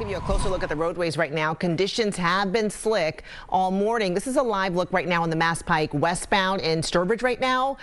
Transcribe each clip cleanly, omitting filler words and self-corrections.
Give you a closer look at the roadways right now. Conditions have been slick all morning. This is a live look right now on the Mass Pike westbound in Sturbridge right now.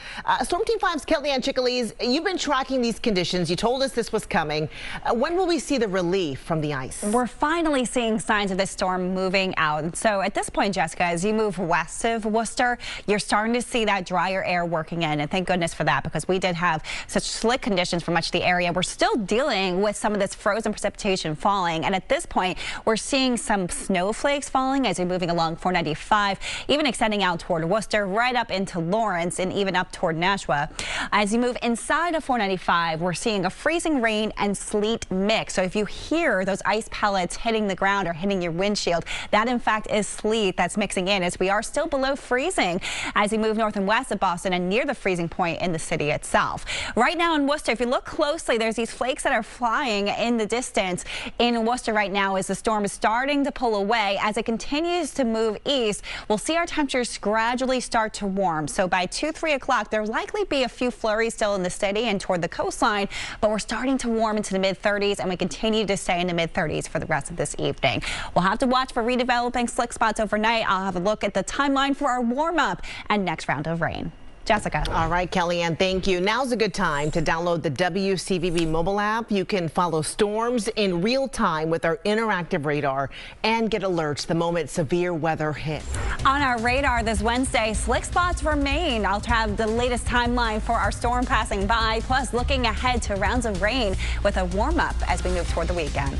Storm Team 5's Ann Cicalese, you've been tracking these conditions. You told us this was coming. When will we see the relief from the ice? We're finally seeing signs of this storm moving out. So at this point, Jessica, as you move west of Worcester, you're starting to see that drier air working in. And thank goodness for that, because we did have such slick conditions for much of the area. We're still dealing with some of this frozen precipitation falling. And at this point, we're seeing some snowflakes falling as you're moving along 495, even extending out toward Worcester, right up into Lawrence and even up toward Nashua. As you move inside of 495, we're seeing a freezing rain and sleet mix. So if you hear those ice pellets hitting the ground or hitting your windshield, that in fact is sleet that's mixing in, as we are still below freezing as you move north and west of Boston and near the freezing point in the city itself. Right now in Worcester, if you look closely, there's these flakes that are flying in the distance in Worcester right now as the storm is starting to pull away. As it continues to move east, we'll see our temperatures gradually start to warm. So by 2-3 o'clock, there'll likely be a few flurries still in the city and toward the coastline, but we're starting to warm into the mid-30s, and we continue to stay in the mid-30s for the rest of this evening. We'll have to watch for redeveloping slick spots overnight. I'll have a look at the timeline for our warm-up and next round of rain. Jessica. All right, Kellyanne, thank you. Now's a good time to download the WCVB mobile app. You can follow storms in real time with our interactive radar and get alerts the moment severe weather hits. On our radar this Wednesday, slick spots remain. I'll have the latest timeline for our storm passing by, plus looking ahead to rounds of rain with a warm-up as we move toward the weekend.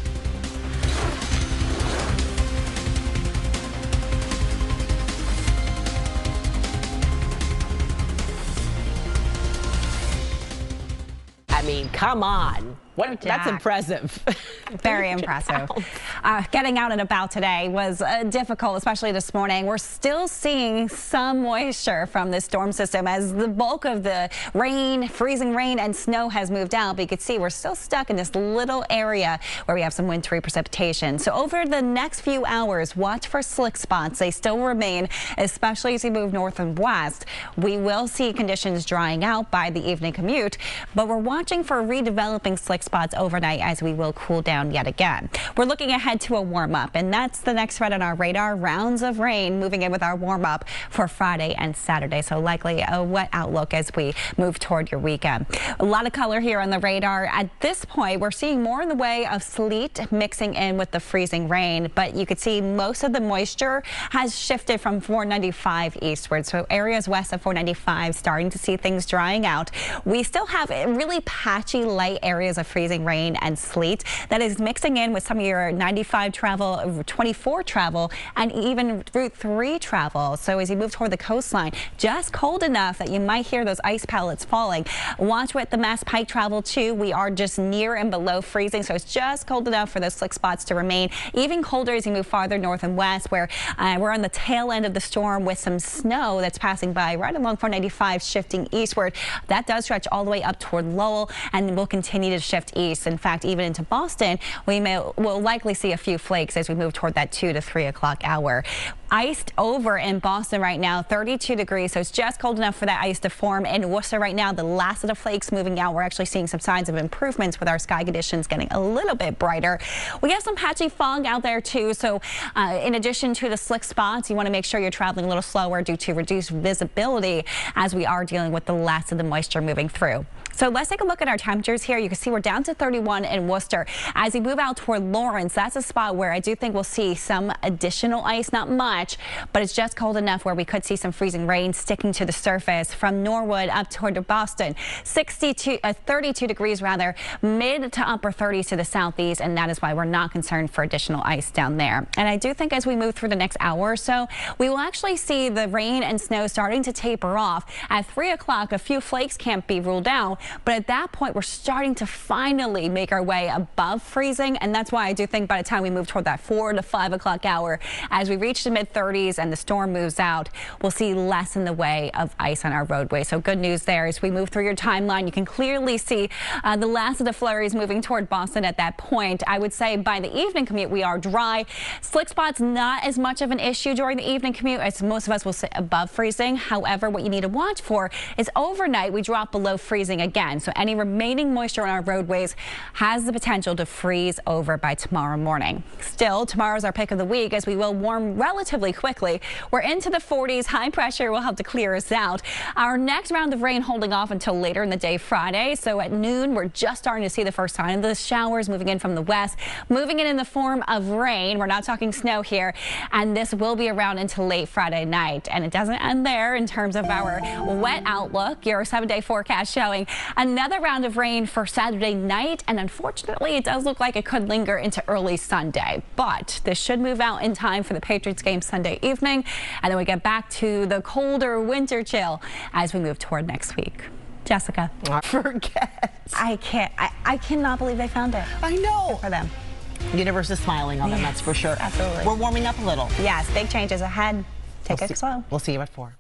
I mean, come on. That's impressive. Very impressive. Getting out and about today was difficult, especially this morning. We're still seeing some moisture from this storm system as the bulk of the rain, freezing rain and snow has moved out. But you can see we're still stuck in this little area where we have some wintry precipitation. So over the next few hours, watch for slick spots. They still remain, especially as we move north and west. We will see conditions drying out by the evening commute, but we're watching for redeveloping slick spots overnight as we will cool down yet again. We're looking ahead to a warm up, and that's the next threat on our radar. Rounds of rain moving in with our warm up for Friday and Saturday. So likely a wet outlook as we move toward your weekend. A lot of color here on the radar. At this point, we're seeing more in the way of sleet mixing in with the freezing rain, but you could see most of the moisture has shifted from 495 eastward. So areas west of 495 starting to see things drying out. We still have really patchy light areas of freezing rain and sleet that is mixing in with some of your 95 travel, 24 travel, and even Route 3 travel. So as you move toward the coastline, just cold enough that you might hear those ice pellets falling. Watch with the Mass Pike travel too. We are just near and below freezing, so it's just cold enough for those slick spots to remain. Even colder as you move farther north and west, where we're on the tail end of the storm with some snow that's passing by right along 495, shifting eastward. That does stretch all the way up toward Lowell and will continue to shift east. In fact, even into Boston, we'll likely see a few flakes as we move toward that 2 to 3 o'clock hour. Iced over in Boston right now, 32 degrees, so it's just cold enough for that ice to form. In Worcester right now, the last of the flakes moving out. We're actually seeing some signs of improvements with our sky conditions getting a little bit brighter. We have some patchy fog out there too, so in addition to the slick spots, you want to make sure you're traveling a little slower due to reduced visibility as we are dealing with the last of the moisture moving through. So let's take a look at our temperatures here. You can see we're down to 31 in Worcester. As we move out toward Lawrence, that's a spot where I do think we'll see some additional ice, not much, but it's just cold enough where we could see some freezing rain sticking to the surface from Norwood up toward Boston. 32 degrees rather, mid to upper 30s to the southeast, and that is why we're not concerned for additional ice down there. And I do think as we move through the next hour or so, we will actually see the rain and snow starting to taper off. At 3 o'clock, a few flakes can't be ruled out, but at that point, we're starting to finally make our way above freezing, and that's why I do think by the time we move toward that 4 to 5 o'clock hour, as we reach the mid mid-30s and the storm moves out, we'll see less in the way of ice on our roadway. So good news there. As we move through your timeline, you can clearly see the last of the flurries moving toward Boston at that point. I would say by the evening commute, we are dry. Slick spots, not as much of an issue during the evening commute, as most of us will sit above freezing. However, what you need to watch for is overnight we drop below freezing again. So any remaining moisture on our roadways has the potential to freeze over by tomorrow morning. Still, tomorrow's our pick of the week as we will warm relatively quickly. We're into the 40s. High pressure will help to clear us out. Our next round of rain holding off until later in the day Friday. So at noon, we're just starting to see the first sign of the showers moving in from the west, moving in the form of rain. We're not talking snow here, and this will be around into late Friday night. And it doesn't end there in terms of our wet outlook. Your 7-day forecast showing another round of rain for Saturday night, and unfortunately it does look like it could linger into early Sunday, but this should move out in time for the Patriots game Sunday evening, and then we get back to the colder winter chill as we move toward next week. Jessica. Forget. I cannot believe they found it. I know. Good for them. The universe is smiling on them, that's for sure. Absolutely. We're warming up a little. Yes, big changes ahead. Take it slow. We'll see you at 4.